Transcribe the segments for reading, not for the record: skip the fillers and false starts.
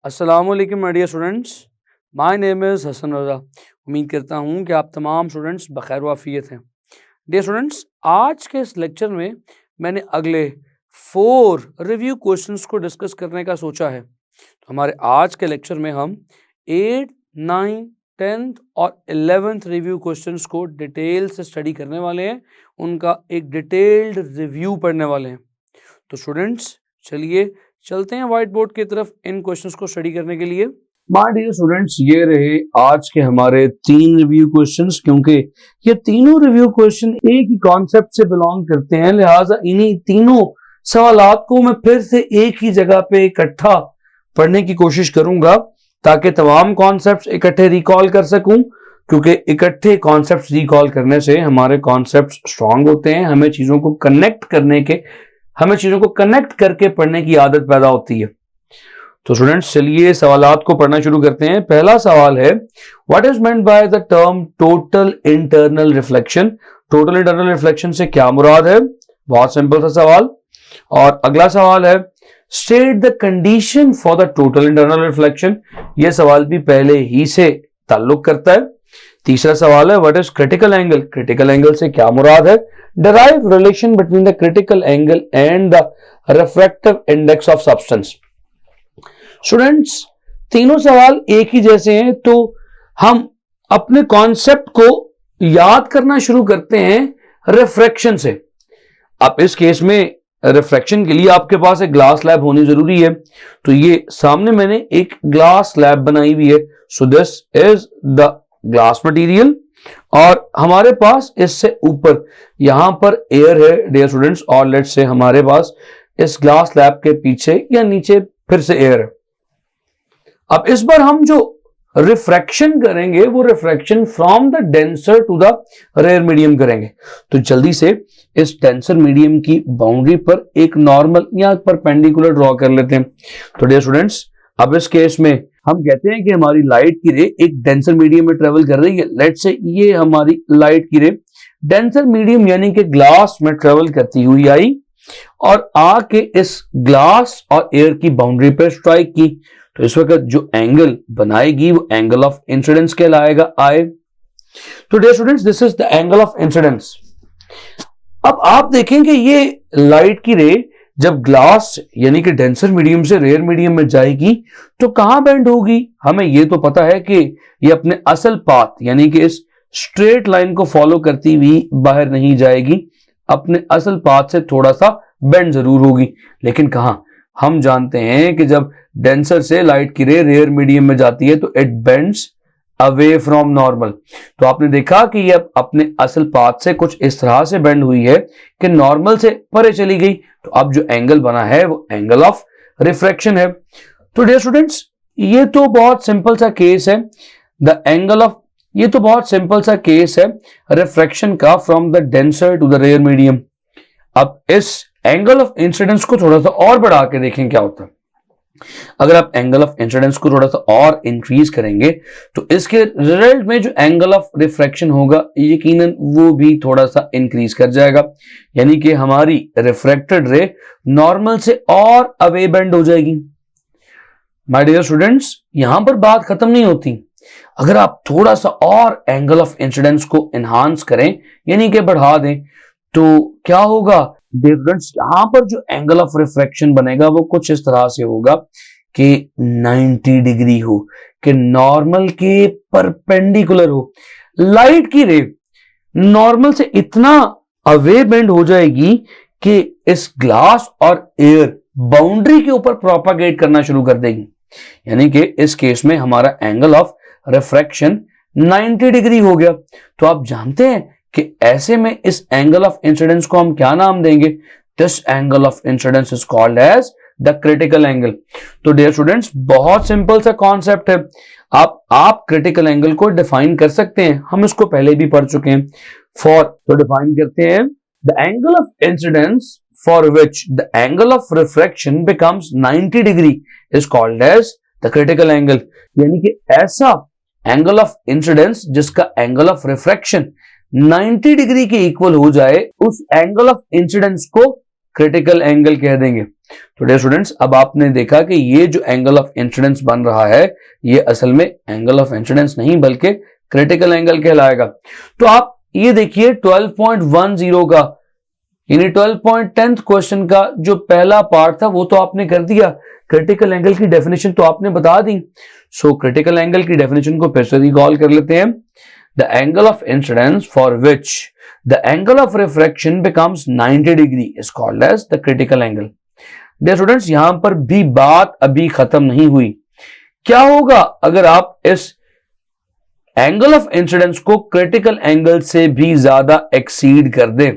अस्सलाम वालेकुम my dear students, my name is Hasan Raza. उम्मीद करता हूँ कि आप तमाम स्टूडेंट्स बखैर वाफियत हैं। डियर स्टूडेंट्स, आज के इस लेक्चर में मैंने अगले 4 रिव्यू क्वेश्चंस को डिस्कस करने का सोचा है। तो हमारे आज के लेक्चर में हम 8, 9, 10th और 11th रिव्यू क्वेश्चंस को डिटेल से स्टडी करने वाले हैं, उनका एक डिटेल्ड रिव्यू पढ़ने वाले हैं। तो स्टूडेंट्स चलिए चलते हैं व्हाइट बोर्ड की तरफ इन क्वेश्चंस को स्टडी करने के लिए। माय डियर स्टूडेंट्स, ये रहे आज के हमारे 3 रिव्यू क्वेश्चंस। क्योंकि ये तीनों रिव्यू क्वेश्चन एक ही कॉन्सेप्ट से बिलोंग करते हैं, लिहाजा इन्हीं तीनों सवालात को मैं फिर से एक ही जगह पे इकट्ठा पढ़ने की कोशिश करूंगा ताकि तमाम कॉन्सेप्ट्स इकट्ठे रिकॉल कर सकूं। क्योंकि इकट्ठे कॉन्सेप्ट्स रिकॉल करने से हमारे कॉन्सेप्ट्स स्ट्रांग होते हैं, हमें चीजों को कनेक्ट करके पढ़ने की आदत पैदा होती है। तो स्टूडेंट्स चलिए सवालात को पढ़ना शुरू करते हैं। पहला सवाल है, what is meant by the term total internal reflection. Total internal reflection से क्या मुराद है? बहुत सिंपल सा सवाल। और अगला सवाल है, state the condition for the total internal reflection. यह सवाल भी पहले ही से ताल्लुक करता है। तीसरा सवाल है, what is critical angle. Critical angle से क्या मुराद है? derive relation between the critical angle and the refractive index of substance। Students तीनों सवाल एक ही जैसे हैं, तो हम अपने कॉन्सेप्ट को याद करना शुरू करते हैं रिफ्रैक्शन से। अब इस केस में रिफ्रैक्शन के लिए आपके पास एक ग्लास स्लैब होनी जरूरी है। तो ये सामने मैंने एक ग्लास स्लैब बनाई हुई है। So this is the glass material और हमारे पास इससे ऊपर यहां पर एयर है डियर स्टूडेंट्स, और लेट्स से हमारे पास इस ग्लास स्लैब के पीछे या नीचे फिर से एयर है। अब इस बार हम जो रिफ्रैक्शन करेंगे वो refraction from the denser to the rare medium करेंगे। तो जल्दी से इस डेंसर मीडियम की बाउंड्री पर एक नॉर्मल या परपेंडिकुलर ड्रॉ कर लेते हैं। तो डियर स्टूडेंट्स अब इस केस में हम कहते हैं कि हमारी लाइट की रे एक डेंसर मीडियम में ट्रेवल कर रही है। लेट्स से ये हमारी लाइट की रे डेंसर मीडियम यानी कि ग्लास में ट्रेवल करती हुई आई और आके इस ग्लास और एयर की बाउंड्री पर स्ट्राइक की। तो इस वक्त जो एंगल बनाएगी वो एंगल ऑफ इंसिडेंस कहलाएगा, आए। तो dear students this is the angle of incidence. अब आप देखेंगे ये लाइट की रे जब ग्लास यानी कि डेंसर मीडियम से रेयर मीडियम में जाएगी तो कहां बेंड होगी? हमें यह तो पता है कि ये अपने असल पाथ यानी कि इस स्ट्रेट लाइन को फॉलो करती हुई बाहर नहीं जाएगी, अपने असल पाथ से थोड़ा सा बेंड जरूर होगी। लेकिन कहां? हम जानते हैं कि जब डेंसर से लाइट की रे रेयर मीडियम में जाती है तो it bends away from normal. तो आपने देखा कि ये अपने असल पाथ से कुछ इस तरह से बेंड हुई है कि नॉर्मल से परे चली गई। तो अब जो एंगल बना है वो एंगल ऑफ रिफ्रैक्शन है। तो डियर स्टूडेंट्स ये तो बहुत सिंपल सा केस है रिफ्रैक्शन का from the denser to the rare medium. अब इस एंगल ऑफ इंसिडेंस को थोड़ा सा और बढ़ा के देखें क्या होता है। अगर आप एंगल ऑफ इंसिडेंस को थोड़ा सा और इंक्रीज करेंगे तो इसके रिजल्ट में जो एंगल ऑफ रिफ्रैक्शन होगा यकीनन वो भी थोड़ा सा इंक्रीज कर जाएगा, यानी कि हमारी रिफ्रैक्टेड रे नॉर्मल से और अवे बेंड हो जाएगी। माय डियर स्टूडेंट्स यहां पर बात खत्म नहीं होती। अगर आप थोड़ा सा और एंगल ऑफ इंसिडेंस को एनहांस करें यानी कि बढ़ा दें तो क्या होगा? डिफरेंस यहां पर जो एंगल ऑफ रिफ्रैक्शन बनेगा वो कुछ इस तरह से होगा कि 90 डिग्री हो, कि नॉर्मल के परपेंडिकुलर हो। लाइट की रे नॉर्मल से इतना अवे बेंड हो जाएगी कि इस ग्लास और एयर बाउंड्री के ऊपर प्रोपागेट करना शुरू कर देगी, यानी कि इस केस में हमारा एंगल ऑफ रिफ्रैक्शन 90 डिग्री हो गया। तो आप जानते हैं कि ऐसे में इस एंगल ऑफ इंसिडेंस को हम क्या नाम देंगे? This angle of incidence is called as the critical angle. तो डियर स्टूडेंट्स बहुत सिंपल सा कॉन्सेप्ट है। आप क्रिटिकल एंगल को डिफाइन कर सकते हैं, हम इसको पहले भी पढ़ चुके हैं। तो डिफाइन करते हैं the angle of incidence for which the angle of refraction becomes 90 degree is called as the critical angle. यानी कि ऐसा एंगल ऑफ इंसिडेंस जिसका एंगल ऑफ रिफ्रैक्शन 90 डिग्री के इक्वल हो जाए उस एंगल ऑफ इंसिडेंस को क्रिटिकल एंगल कह देंगे। तो डियर स्टूडेंट्स, अब आपने देखा कि ये जो एंगल ऑफ इंसिडेंस बन रहा है ये असल में एंगल ऑफ इंसिडेंस नहीं बल्कि क्रिटिकल एंगल कहलाएगा। तो आप ये देखिए 12.10 का यानी 12.10 क्वेश्चन का जो पहला पार्ट था वो तो आपने कर दिया, क्रिटिकल एंगल की डेफिनेशन तो आपने बता दी। सो क्रिटिकल एंगल की डेफिनेशन को फिर से रिकॉल कर लेते हैं। The angle of incidence for which the angle of refraction becomes 90 degree is called as the critical angle. Dear students, यहां पर भी बात अभी खत्म नहीं हुई। क्या होगा अगर आप इस एंगल ऑफ इंसिडेंस को क्रिटिकल एंगल से भी ज्यादा एक्सीड कर दें?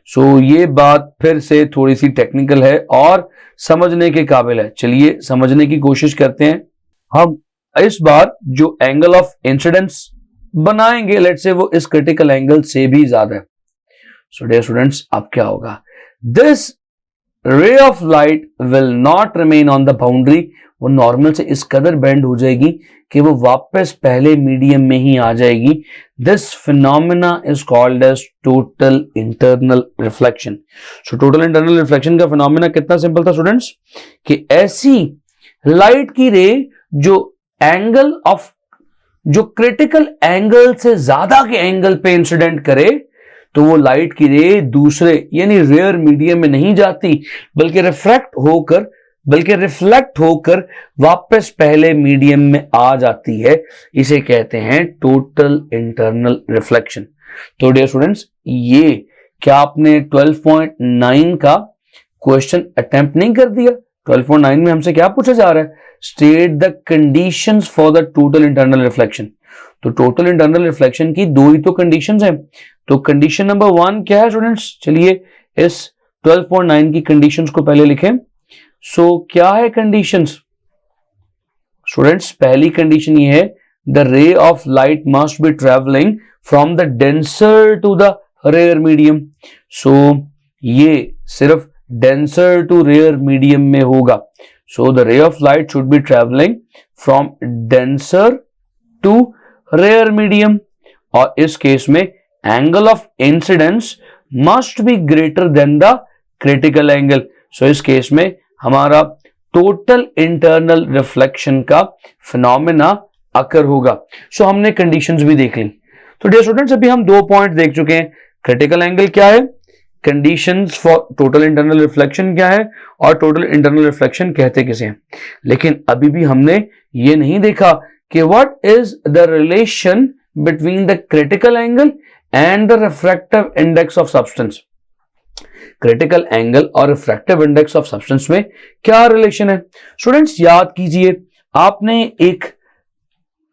सो ये बात फिर से थोड़ी सी टेक्निकल है और समझने के काबिल है। चलिए समझने की कोशिश करते हैं। हम इस बार जो एंगल ऑफ इंसिडेंस बनाएंगे लेट्स से वो इस क्रिटिकल एंगल से भी ज्यादा है। सो डियर स्टूडेंट्स, अब क्या होगा? दिस रे of light will not remain on the boundary. वो नॉर्मल से इस कदर बेंड हो जाएगी कि वो वापस पहले मीडियम में ही आ जाएगी। This phenomena is called as total internal reflection. So total internal reflection का फिनोमेना कितना सिंपल था स्टूडेंट्स, कि ऐसी लाइट की रे जो क्रिटिकल एंगल से ज्यादा के एंगल पे इंसिडेंट करे तो वो लाइट की रे दूसरे यानी रेयर मीडियम में नहीं जाती बल्कि रिफ्लेक्ट होकर वापस पहले मीडियम में आ जाती है। इसे कहते हैं टोटल इंटरनल रिफ्लेक्शन। तो डियर स्टूडेंट्स, ये क्या आपने 12.9 का क्वेश्चन अटेम्प्ट नहीं कर दिया? 12.9 में हमसे क्या पूछा जा रहा है? State the conditions for the total internal reflection. तो टोटल इंटरनल रिफ्लेक्शन की दो ही तो कंडीशंस हैं। तो कंडीशन नंबर 1 क्या है स्टूडेंट्स? चलिए इस 12.9 की कंडीशंस को पहले लिखें। सो क्या है कंडीशंस स्टूडेंट्स? पहली कंडीशन ये है, the ray of light must be travelling from the denser to the rare medium. So ये सिर्फ डेंसर टू रेयर मीडियम में होगा। So the ray of light should be travelling from denser to rare medium, और इस case में angle of incidence must be greater than the critical angle. So इस case में हमारा टोटल इंटरनल रिफ्लेक्शन का phenomena occur होगा। So हमने conditions भी देख ली। तो डियर स्टूडेंट्स, अभी हम 2 पॉइंट देख चुके हैं। क्रिटिकल एंगल क्या है, conditions for total internal reflection क्या है, और टोटल इंटरनल रिफ्लेक्शन कहते किसे हैं। लेकिन अभी भी हमने ये नहीं देखा कि what is the relation between the critical angle and the refractive index of substance. Critical angle और रिफ्रैक्टिव इंडेक्स ऑफ सब्सटेंस में क्या रिलेशन है? स्टूडेंट्स याद कीजिए, आपने एक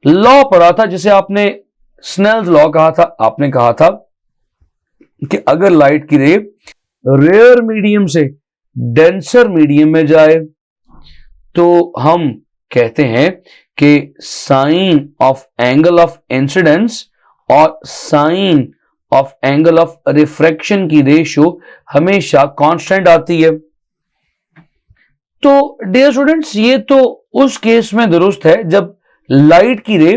लॉ पढ़ा था जिसे आपने स्नेल्स लॉ कहा था। आपने कहा था कि अगर लाइट की रे रेयर मीडियम से डेंसर मीडियम में जाए तो हम कहते हैं कि sine of angle of incidence और sine of angle of refraction की रेशियो हमेशा कांस्टेंट आती है। तो डियर स्टूडेंट्स, ये तो उस केस में दुरुस्त है जब लाइट की रे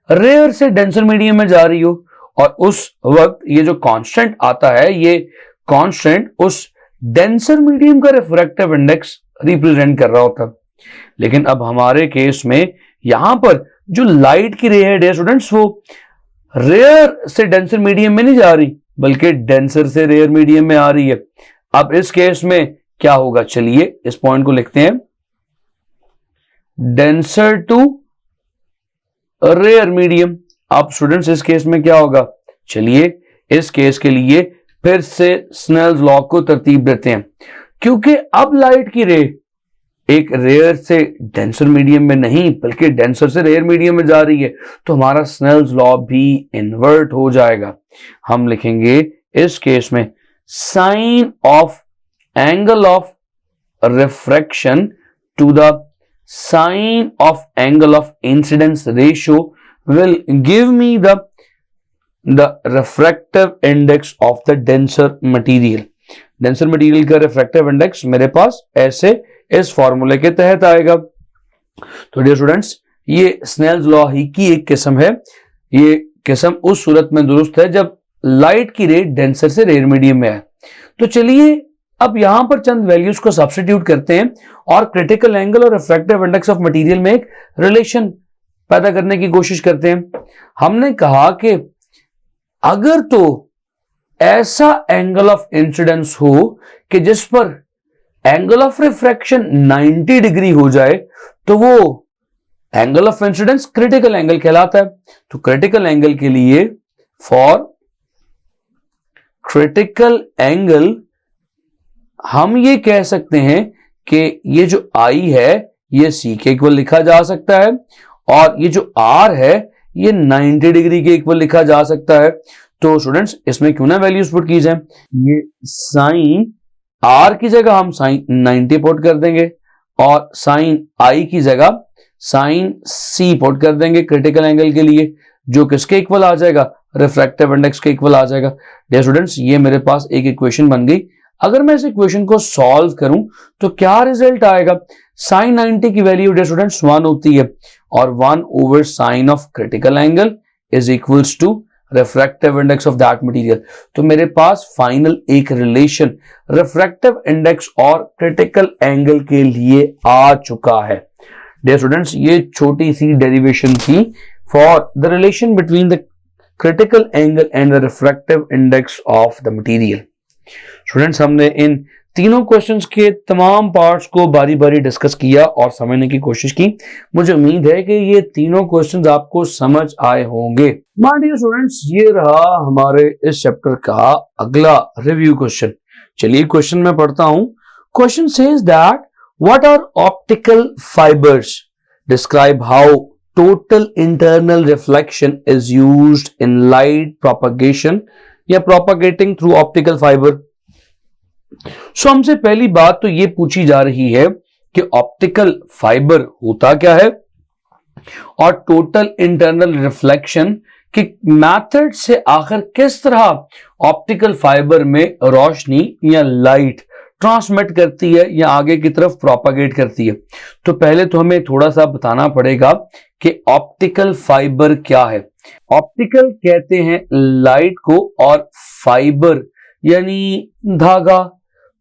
रेयर से डेंसर मीडियम में जा रही हो, और उस वक्त ये जो कांस्टेंट आता है ये कांस्टेंट उस डेंसर मीडियम का रिफ्रैक्टिव इंडेक्स रिप्रेजेंट कर रहा होता। लेकिन अब हमारे केस में यहां पर जो लाइट की रे है डियर स्टूडेंट्स, वो रेयर से डेंसर मीडियम में नहीं जा रही बल्कि डेंसर से रेयर मीडियम में आ रही है। अब इस केस में क्या होगा? चलिए इस पॉइंट को लिखते हैं, डेंसर टू रेयर मीडियम। अब स्टूडेंट्स इस केस में क्या होगा? चलिए इस केस के लिए फिर से स्नेल्स लॉ को तरतीब देते हैं, क्योंकि अब लाइट की रे एक रेयर से डेंसर मीडियम में नहीं बल्कि डेंसर से रेयर मीडियम में जा रही है, तो हमारा स्नेल्स लॉ भी इन्वर्ट हो जाएगा। हम लिखेंगे इस केस में sine of angle of refraction to the sine of angle of incidence ratio will give me the refractive index of the denser material। denser material का refractive index मेरे पास ऐसे इस फॉर्मूले के तहत आएगा। तो डियर स्टूडेंट्स, ये स्नेल्स लॉ ही की एक किस्म है। ये किस्म उस सूरत में दुरुस्त है जब लाइट की रे डेंसर से रेयर मीडियम में है। तो चलिए अब यहां पर चंद वैल्यूज को सब्स्टिट्यूट करते हैं और क्रिटिकल एंगल और रिफ्रैक्टिव इंडेक्स ऑफ मटेरियल में एक रिलेशन पैदा करने की कोशिश करते हैं। हमने कहा कि अगर तो ऐसा एंगल ऑफ इंसिडेंस हो कि जिस पर एंगल ऑफ रिफ्रैक्शन 90 डिग्री हो जाए तो वो angle of incidence critical angle कहलाता है। तो क्रिटिकल एंगल के लिए, फॉर क्रिटिकल एंगल, हम ये कह सकते हैं कि ये जो I है ये C के इक्वल लिखा जा सकता है और ये जो R है ये 90 डिग्री के इक्वल लिखा जा सकता है। तो स्टूडेंट्स इसमें क्यों ना वैल्यूज पुट की जाए, ये साइन R की जगह हम साइन 90 पुट कर देंगे और साइन I की जगह साइन C पुट कर देंगे क्रिटिकल एंगल के लिए, जो किसके इक्वल आ जाएगा, रिफ्रैक्टिव इंडेक्स के इक्वल आ जाएगा। डियर स्टूडेंट्स ये मेरे पास एक इक्वेशन बन गई। अगर मैं इस इक्वेशन को सॉल्व करूं तो क्या रिजल्ट आएगा, साइन 90 की वैल्यू डियर स्टूडेंट्स 1 होती है और 1 over sine of critical angle is equals to refractive index of that material. तो मेरे पास फाइनल एक रिलेशन रिफ्रैक्टिव इंडेक्स और क्रिटिकल एंगल के लिए आ चुका है। डियर स्टूडेंट्स ये छोटी सी डेरिवेशन थी for the relation between the critical angle and the refractive index of the material. Students हमने इन तीनों क्वेश्चंस के तमाम पार्ट्स को बारी बारी डिस्कस किया और समझने की कोशिश की। मुझे उम्मीद है कि ये तीनों क्वेश्चंस आपको समझ आए होंगे। माय डियर स्टूडेंट्स ये रहा हमारे इस चैप्टर का अगला रिव्यू क्वेश्चन। चलिए क्वेश्चन में पढ़ता हूं। Question says that what are optical fibres, describe how total internal reflection is used in light propagation या propagating through optical fibre. So हमसे पहली बात तो ये पूछी जा रही है कि ऑप्टिकल फाइबर होता क्या है और टोटल इंटरनल रिफ्लेक्शन के मेथड से आखिर किस तरह ऑप्टिकल फाइबर में रोशनी या लाइट ट्रांसमिट करती है या आगे की तरफ प्रोपगेट करती है। तो पहले तो हमें थोड़ा सा बताना पड़ेगा कि ऑप्टिकल फाइबर क्या है। ऑप्टिकल कहते हैं लाइट को और फाइबर यानी धागा।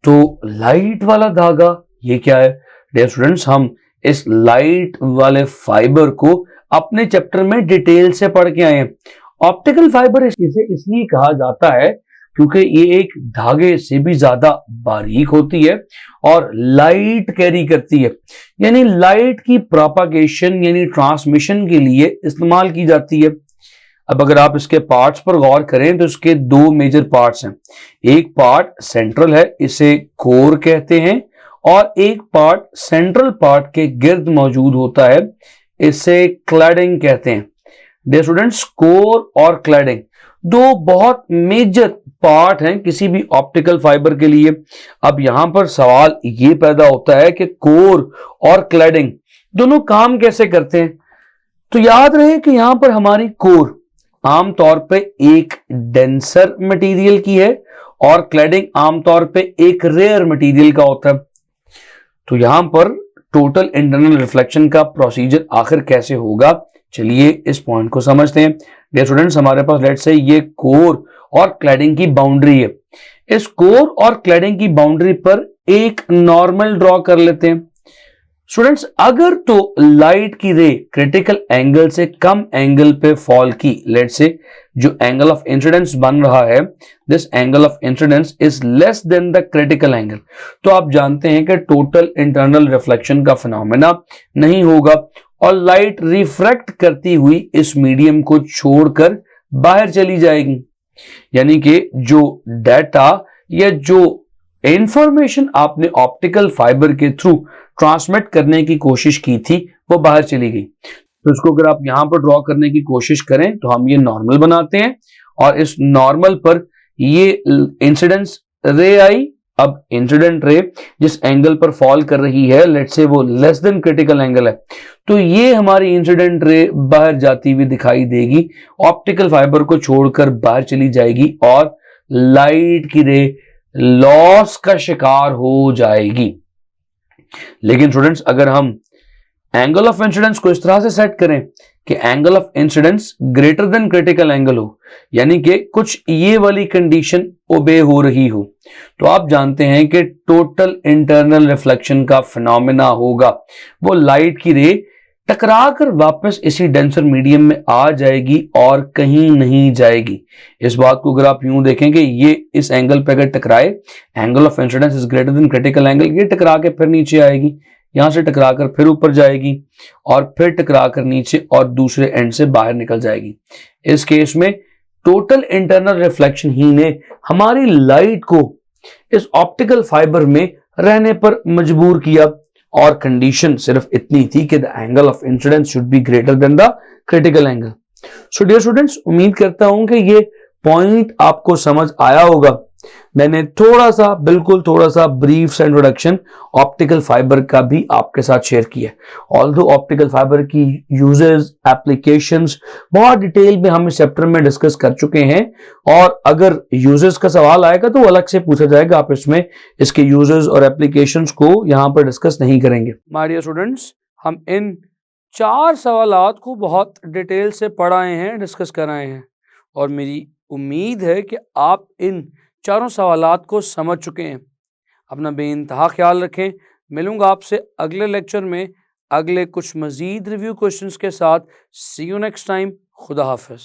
तो लाइट वाला धागा ये क्या है? डियर स्टूडेंट्स हम इस लाइट वाले फाइबर को अपने चैप्टर में डिटेल से पढ़ के आए हैं। ऑप्टिकल फाइबर इसे इसलिए कहा जाता है क्योंकि ये एक धागे से भी ज्यादा बारीक होती है और लाइट कैरी करती है, यानी लाइट की प्रोपगेशन यानी ट्रांसमिशन के लिए इस्तेमाल की जाती है। अब अगर आप इसके पार्ट्स पर गौर करें तो इसके दो मेजर पार्ट्स हैं। एक पार्ट सेंट्रल है, इसे कोर कहते हैं, और एक पार्ट सेंट्रल पार्ट के गिर्द मौजूद होता है, इसे क्लैडिंग कहते हैं। डियर स्टूडेंट्स कोर और क्लैडिंग दो बहुत मेजर पार्ट हैं किसी भी ऑप्टिकल फाइबर के लिए। अब यहां पर सवाल ये पैदा होता है कि कोर और क्लैडिंग दोनों काम कैसे करते हैं। तो याद रहे कि यहां पर हमारी कोर आमतौर पे एक डेंसर मटेरियल की है और क्लैडिंग आमतौर पे एक रेयर मटेरियल का होता है। तो यहां पर टोटल इंटरनल रिफ्लेक्शन का प्रोसीजर आखिर कैसे होगा, चलिए इस पॉइंट को समझते हैं। डियर स्टूडेंट्स हमारे पास लेट्स से ये कोर और क्लैडिंग की बाउंड्री है। इस कोर और क्लैडिंग की बाउंड्री पर एक नॉर्मल ड्रॉ कर लेते हैं। स्टूडेंट्स अगर तो लाइट की रे क्रिटिकल एंगल से कम एंगल पे फॉल की, लेट्स से जो एंगल ऑफ इंसिडेंस बन रहा है, this angle of incidence is less than the critical angle, तो आप जानते हैं कि टोटल इंटरनल रिफ्लेक्शन का फिनोमेना नहीं होगा और लाइट रिफ्रैक्ट करती हुई इस मीडियम को छोड़कर बाहर चली जाएगी। यानी कि जो डाटा या जो इंफॉर्मेशन आपने ऑप्टिकल फाइबर के थ्रू ट्रांसमिट करने की कोशिश की थी वो बाहर चली गई। तो इसको अगर आप यहां पर ड्रॉ करने की कोशिश करें तो हम ये नॉर्मल बनाते हैं और इस नॉर्मल पर ये इंसिडेंस रे आई। अब इंसिडेंट रे जिस एंगल पर फॉल कर रही है लेट्स से वो लेस देन क्रिटिकल एंगल है, तो ये हमारी इंसिडेंट रे बाहर जाती हुई दिखाई देगी, ऑप्टिकल फाइबर को छोड़कर बाहर चली जाएगी और लाइट की रे लॉस का शिकार हो जाएगी। लेकिन स्टूडेंट्स अगर हम एंगल ऑफ इंसिडेंस को इस तरह से सेट करें कि angle of incidence greater than critical angle हो, यानी कि कुछ ये वाली कंडीशन ओबे हो रही हो, तो आप जानते हैं कि टोटल इंटरनल रिफ्लेक्शन का फिनोमेना होगा, वो लाइट की रे टकरा कर वापस इसी डेंसर मीडियम में आ जाएगी और कहीं नहीं जाएगी। इस बात को अगर आप यूं देखें कि ये इस एंगल पे अगर टकराए, angle of incidence is greater than critical angle, ये टकरा के फिर नीचे आएगी, यहां से टकरा कर फिर ऊपर जाएगी और फिर टकरा कर नीचे और दूसरे एंड से बाहर निकल जाएगी। इस केस में टोटल इंटरनल रिफ्लेक्शन ही ने हमारी लाइट को इस ऑप्टिकल फाइबर में रहने पर मजबूर किया और कंडीशन सिर्फ इतनी थी कि the angle of incidence should be greater than the critical angle. So dear students, उम्मीद करता हूं कि ये पॉइंट आपको समझ आया होगा। मैंने बिल्कुल थोड़ा सा ब्रीफ इंट्रोडक्शन ऑप्टिकल फाइबर का भी आपके साथ शेयर किया। ऑल्दो ऑप्टिकल फाइबर की यूजेस, एप्लीकेशंस बहुत डिटेल में हम इस चैप्टर में डिस्कस कर चुके हैं, और अगर यूजेस का सवाल आएगा तो अलग से पूछा जाएगा। आप इसमें इसके यूजेस और एप्लीकेशंस को यहां पर डिस्कस नहीं करेंगे। माय डियर स्टूडेंट्स, हम इन 4 सवालात को बहुत डिटेल से पढ़ाए हैं, डिस्कस कराए हैं, और मेरी उम्मीद है कि आप इन 4 सवालात को समझ चुके हैं। अपना बेइंतहा ख्याल रखें। मिलूंगा आपसे अगले लेक्चर में अगले कुछ मजीद रिव्यू क्वेश्चंस के साथ। सी यू नेक्स्ट टाइम। खुदा हाफिज।